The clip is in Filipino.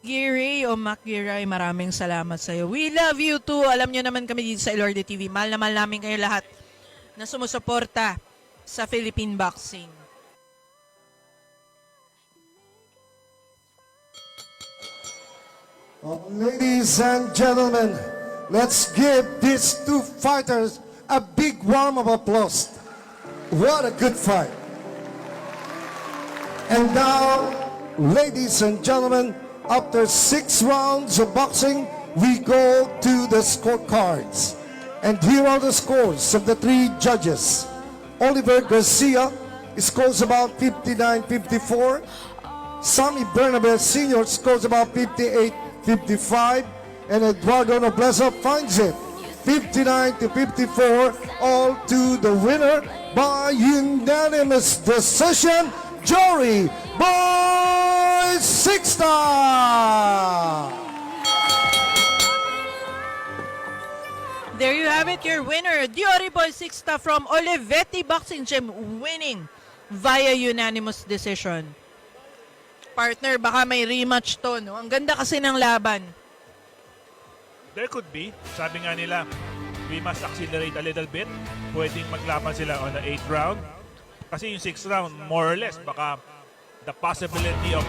Giri o Mac Giray, maraming salamat sa iyo. We love you too. Alam niyo naman kami dito sa Elorde TV. Mahal na mahal namin kayo lahat na sumusuporta sa Philippine Boxing. Ladies and gentlemen, let's give these two fighters a big warm of applause. What a good fight. And now, ladies and gentlemen, after 6 rounds of boxing, we go to the scorecards. And here are the scores of the 3 judges. Oliver Garcia scores about 59-54. Sammy Bernabe Sr. scores about 58-55. And Eduardo Nobleza finds it 59-54, all to the winner by unanimous decision, Jory Boy Sixta! There you have it, your winner, Jory Boy Sixta from Olivetti Boxing Gym, winning via unanimous decision. Partner, baka may rematch to, no? Ang ganda kasi ng laban. There could be. Sabi nga nila, we must accelerate a little bit. Pwedeng maglaban sila on the 8th round. Kasi yung 6th round, more or less, baka the possibility of